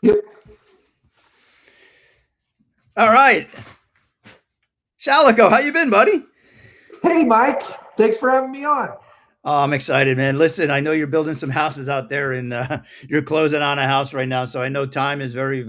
Yep. All right. Shalico, how you been, buddy? Hey, Mike. Thanks for having me on. Oh, I'm excited, man. Listen, I know you're building some houses out there, and you're closing on a house right now. So I know time is very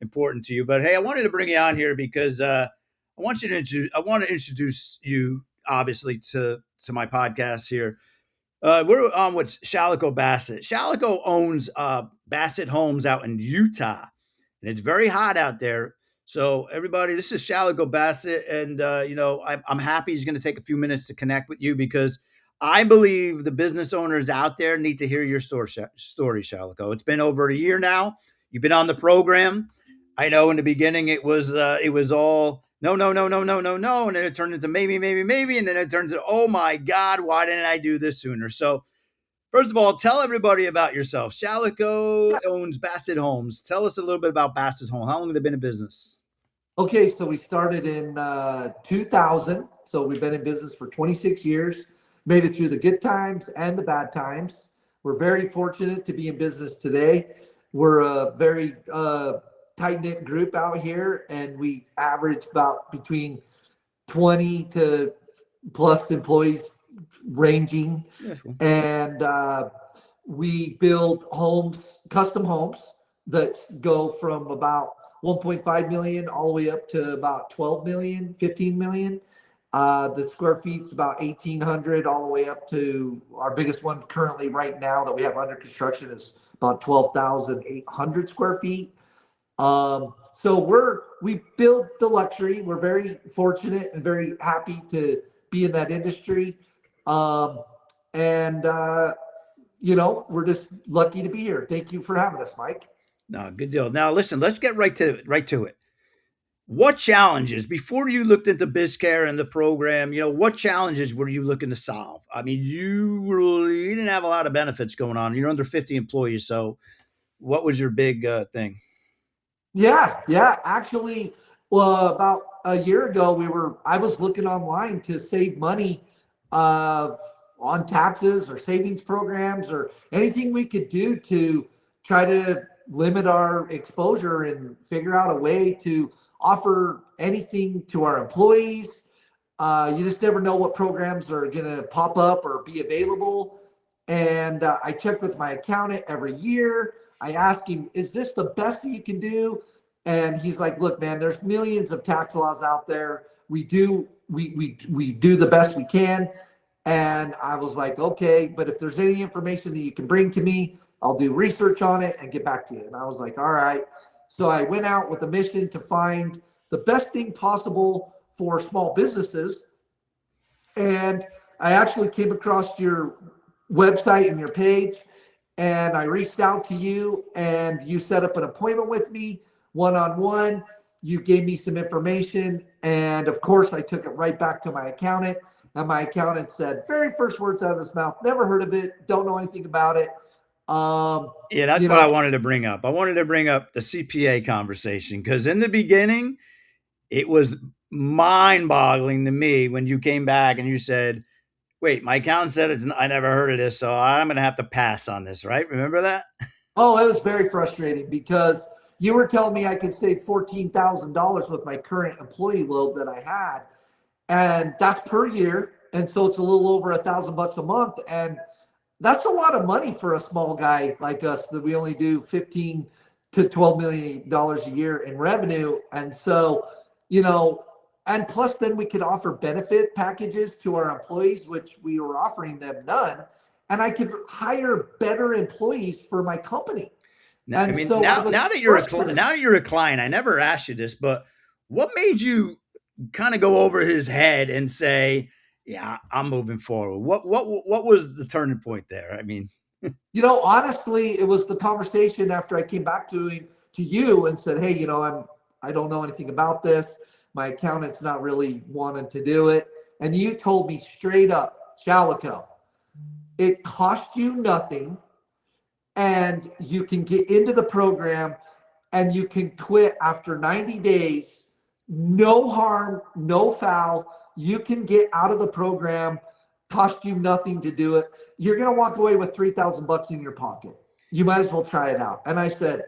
important to you. But hey, I wanted to bring you on here because I want to introduce you, obviously, to my podcast here. We're on with Shalico Bassett. Shalico owns Bassett Homes out in Utah, and it's very hot out there. So, everybody, this is Shalico Bassett, and I'm happy he's going to take a few minutes to connect with you because I believe the business owners out there need to hear your story, Shalico. It's been over a year now. You've been on the program. I know in the beginning it was all no, no, no, no, no, no, no, and then it turned into maybe, maybe, maybe, and then it turned into oh my God, why didn't I do this sooner? So first of all, tell everybody about yourself. Shalico owns Bassett Homes. Tell us a little bit about Bassett Home. How long have they been in business? Okay, so we started in 2000. So we've been in business for 26 years, made it through the good times and the bad times. We're very fortunate to be in business today. We're a very tight knit group out here, and we average about between 20 to plus employees ranging. Yeah, sure. And we build homes, custom homes that go from about 1.5 million all the way up to about 12 million, 15 million. The square feet's about 1,800 all the way up to our biggest one currently right now that we have under construction is about 12,800 square feet. So we build the luxury. We're very fortunate and very happy to be in that industry. And we're just lucky to be here. Thank you for having us, Mike. No, good deal. Now listen, let's get right to it. What challenges before you looked into BizCare and the program? What challenges were you looking to solve? I mean, you didn't have a lot of benefits going on. You're under 50 employees, so what was your big thing? Yeah. Actually, well, about a year ago, I was looking online to save money uh, on taxes or savings programs or anything we could do to try to limit our exposure and figure out a way to offer anything to our employees. You just never know what programs are going to pop up or be available. And I check with my accountant every year. I ask him, is this the best that you can do? And he's like, look, man, there's millions of tax laws out there. We do the best we can. And I was like, okay, but if there's any information that you can bring to me, I'll do research on it and get back to you. And I was like, all right. So I went out with a mission to find the best thing possible for small businesses. And I actually came across your website and your page, and I reached out to you, and you set up an appointment with me one-on-one. You gave me some information, and of course I took it right back to my accountant, and my accountant said, very first words out of his mouth, never heard of it, don't know anything about it. Yeah, that's You what I know, wanted to bring up. I wanted to bring up the CPA conversation because in the beginning, it was mind boggling to me when you came back and you said, wait, my accountant said I never heard of this, so I'm going to have to pass on this, right? Remember that? oh, it was very frustrating because you were telling me I could save $14,000 with my current employee load that I had, and that's per year, and so it's a little over $1,000 a month, and that's a lot of money for a small guy like us that we only do 15 to 12 million dollars a year in revenue. And so, you know, and plus then we could offer benefit packages to our employees, which we were offering them none. And I could hire better employees for my company. Now, I And mean, so I was frustrated. now that you're a client, I never asked you this, but what made you kind of go over his head and say, "Yeah, I'm moving forward"? What was the turning point there? I mean, Honestly, it was the conversation after I came back to you and said, "Hey, I don't know anything about this. My accountant's not really wanting to do it." And you told me straight up, Shalico, it cost you nothing, and you can get into the program, and you can quit after 90 days. No harm, no foul. You can get out of the program, cost you nothing to do it. You're going to walk away with $3,000 in your pocket. You might as well try it out. And I said,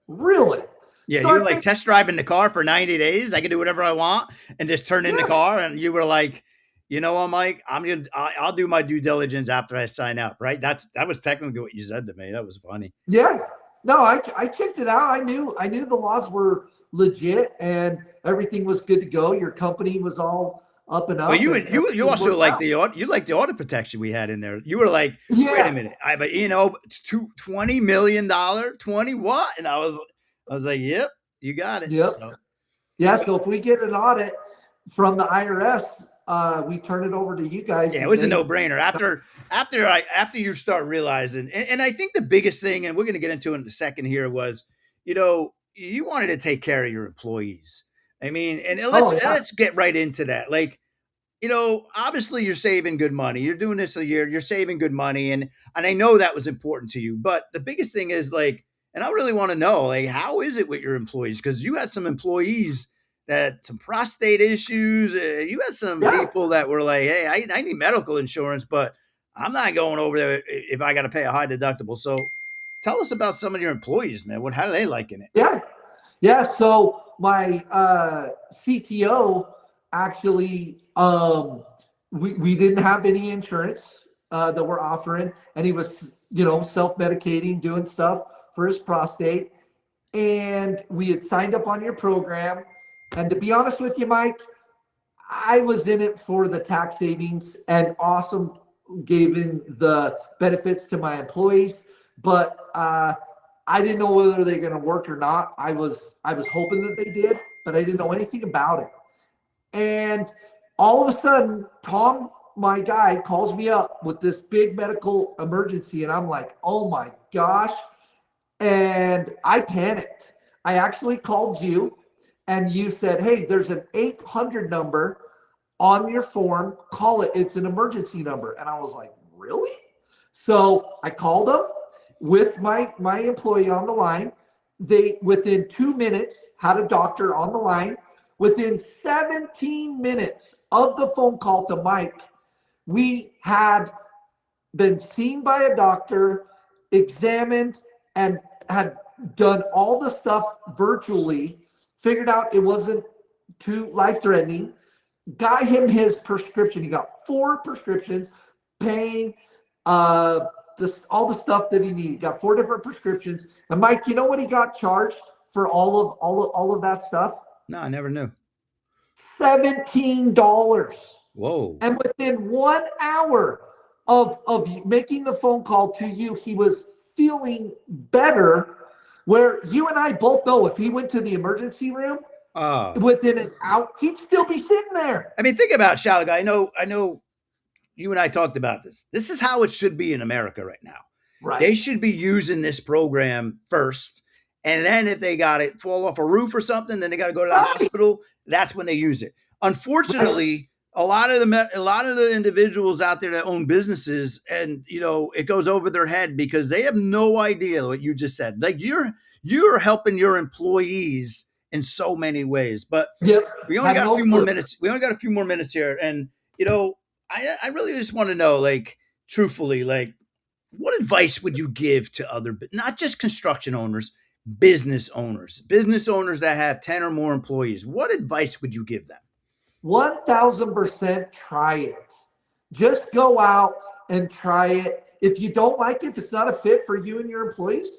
Really? Yeah, So you I were like think, test driving the car for 90 days. I can do whatever I want and just turn in the yeah, car. And you were like, you know what, Mike, I'll do my due diligence after I sign up. Right. That was technically what you said to me. That was funny. yeah. No, I checked it out. I knew the laws were legit and everything was good to go. Your company was all up and But up, you and you everything also worked like out. the you like the audit protection we had in there. You were like, wait a Yeah. minute, but $20 million, 20 what? And I was like, yep, you got it. Yep. So Yeah. So if we get an audit from the IRS, we turn it over to you guys, yeah, it and was a they. no brainer. After you start realizing, and I think the biggest thing, and we're going to get into it in a second here, was you wanted to take care of your employees. I mean, and Oh yeah. let's get right into that. Like, obviously you're saving good money. You're doing this a year. You're saving good money, and I know that was important to you. But the biggest thing is like, and I really want to know, like, how is it with your employees? Because you had some employees that some prostate issues. You had some Yeah. people that were like, hey, I need medical insurance, but I'm not going over there if I got to pay a high deductible. So tell us about some of your employees, man. How do they liking it? Yeah. Yeah. So my CTO actually, we didn't have any insurance that we're offering, and he was, self-medicating, doing stuff for his prostate, and we had signed up on your program. And to be honest with you, Mike, I was in it for the tax savings and awesome giving the benefits to my employees, but I didn't know whether they're going to work or not. I was hoping that they did, but I didn't know anything about it. And all of a sudden, Tom, my guy, calls me up with this big medical emergency, and I'm like, oh my gosh. And I panicked. I actually called you, and you said, hey, there's an 800 number on your form. Call it. It's an emergency number. And I was like, really? So I called them with my employee on the line. They, within 2 minutes, had a doctor on the line. Within 17 minutes of the phone call to Mike, we had been seen by a doctor, examined, and had done all the stuff virtually, figured out it wasn't too life threatening, got him his prescription. He got 4 prescriptions, pain, all the stuff that he needed. Got 4 different prescriptions. And Mike, you know what he got charged for all of that stuff? No, I never knew. $17. Whoa. And within 1 hour of making the phone call to you, he was feeling better. Where you and I both know if he went to the emergency room within an hour, he'd still be sitting there. I mean, think about Shalaga. I know you and I talked about this. This is how it should be in America right now. Right. They should be using this program first. And then if they got it fall off a roof or something, then they got to go to the hospital. That's when they use it. Unfortunately, a lot of the individuals out there that own businesses, and it goes over their head because they have no idea what you just said. Like you're helping your employees in so many ways. But Yep. we only got a few more minutes. We only got a few more minutes here, and I really just want to know, like, truthfully, like, what advice would you give to other, not just construction owners, business owners that have 10 or more employees? What advice would you give them? 1000% try it. Just go out and try it. If you don't like it, if it's not a fit for you and your employees,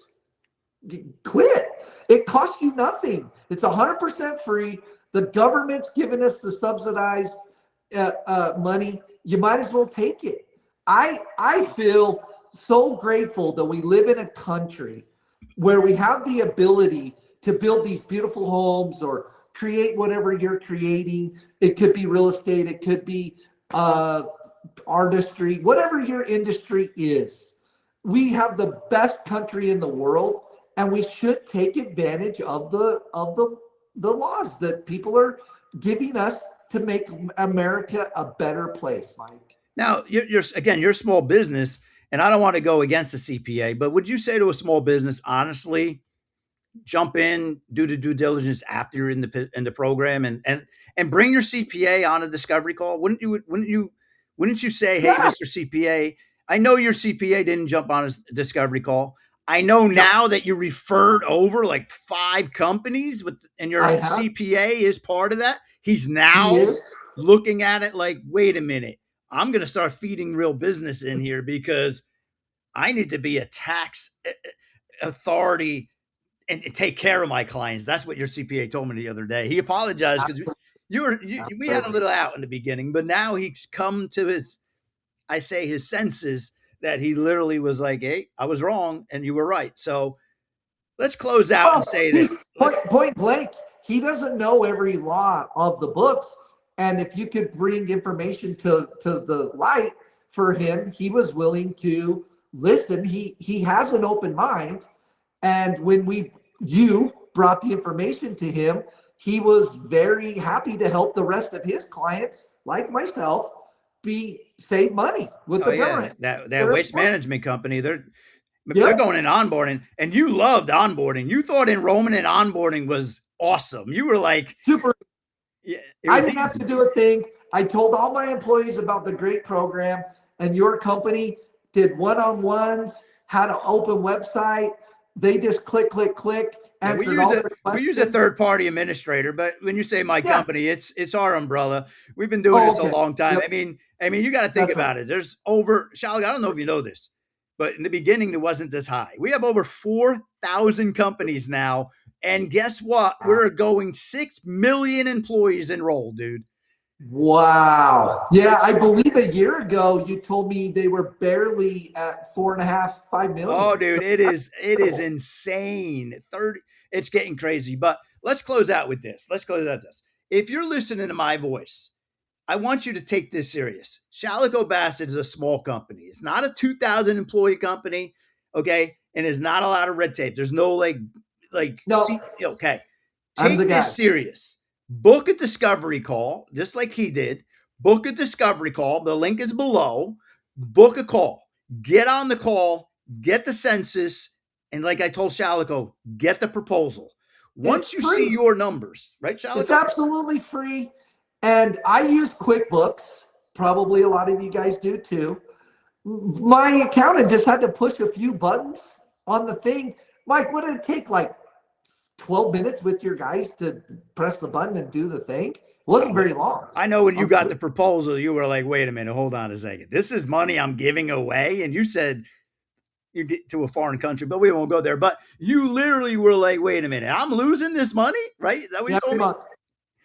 quit. It costs you nothing. It's 100% free. The government's giving us the subsidized money. You might as well take it. I feel so grateful that we live in a country where we have the ability to build these beautiful homes or create whatever you're creating. It could be real estate. It could be artistry, whatever your industry is. We have the best country in the world, and we should take advantage of the laws that people are giving us to make America a better place, Mike. Now, you're a small business, and I don't want to go against the CPA, but would you say to a small business, honestly, jump in, do the due diligence after you're in the program, and bring your CPA on a discovery call? Wouldn't you say, hey, Yeah. Mr. CPA, I know your CPA didn't jump on a discovery call. I know now that you referred over like 5 companies and your I have. CPA is part of that. He's He now is. looking at it like, wait a minute, I'm going to start feeding real business in here because I need to be a tax authority and take care of my clients. That's what your CPA told me the other day. He apologized because we had a little out in the beginning, but now he's come to his senses that he literally was like, hey, I was wrong and you were right. So let's close out and say this. Point blank, he doesn't know every law of the books. And if you could bring information to the light for him, he was willing to listen. He has an open mind. And when you brought the information to him, he was very happy to help the rest of his clients, like myself, save money with the government. That waste management company, they're going in onboarding, and you loved onboarding. You thought enrollment and onboarding was awesome. You were like, super. Yeah, I didn't have to do a thing. I told all my employees about the great program, and your company did one-on-ones, had an open website. They just click. Yeah, we use a third-party administrator, but when you say my company, it's our umbrella. We've been doing this a long time. Yep. I mean, you got to think about it. There's Shalig, I don't know if you know this, but in the beginning, it wasn't this high. We have over 4,000 companies now. And guess what? We're going 6 million employees enrolled, dude. Wow. Yeah, I believe a year ago you told me they were barely at 4.5, 5 million. Oh, dude, it is insane. It's getting crazy. But let's close out with this. If you're listening to my voice, I want you to take this serious. Shalico Bassett is a small company. It's not a 2,000 employee company, okay? And there's not a lot of red tape. There's no okay. Take this serious. Book a discovery call, just like he did. Book a discovery call. The link is below. Book a call. Get on the call. Get the census. And like I told Shalico, get the proposal. Once you see your numbers, right, Shalico? It's absolutely free. And I use QuickBooks. Probably a lot of you guys do too. My accountant just had to push a few buttons on the thing. Mike, what did it take? Like 12 minutes with your guys to press the button and do the thing? It wasn't very long. I know when you got the proposal, you were like, wait a minute, hold on a second. This is money I'm giving away. And you said you get to a foreign country, but we won't go there. But you literally were like, wait a minute, I'm losing this money, right? Is that what you told me?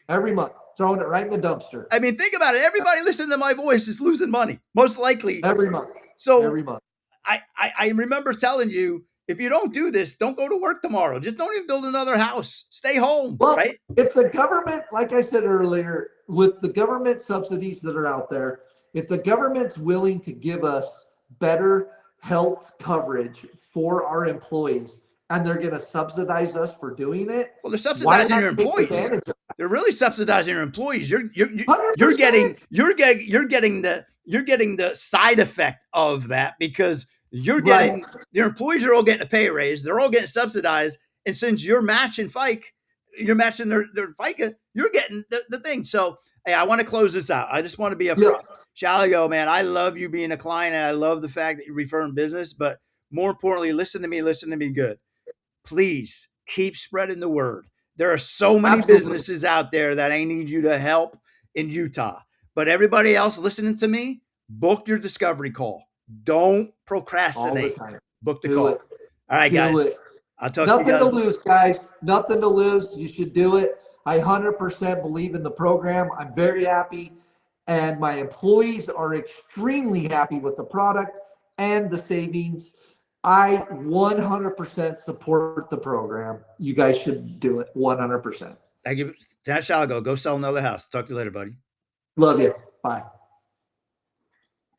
Every month, throwing it right in the dumpster. I mean, think about it. Everybody listening to my voice is losing money, most likely. Every month. So every month. I remember telling you, if you don't do this, don't go to work tomorrow. Just don't even build another house. Stay home, right? If the government, like I said earlier, with the government subsidies that are out there, if the government's willing to give us better health coverage for our employees, and they're going to subsidize us for doing it. Well, they're subsidizing your employees. They're really subsidizing your employees. You're getting the side effect of that because you're getting your employees are all getting a pay raise. They're all getting subsidized, and since you're matching you're matching their FICA. You're getting the thing. So hey, I want to close this out. I just want to be upfront. Shaligo, man, I love you being a client, and I love the fact that you're referring business. But more importantly, listen to me good. Please keep spreading the word. There are so many businesses out there that I need you to help in Utah. But everybody else listening to me, book your discovery call. Don't procrastinate. Book the call. All right, guys. I'll talk to you guys. Nothing to lose, guys. Nothing to lose. You should do it. I 100% believe in the program. I'm very happy. And my employees are extremely happy with the product and the savings. I 100% support the program. You guys should do it 100%. Thank you. That shall go. Go sell another house. Talk to you later, buddy. Love you. Bye.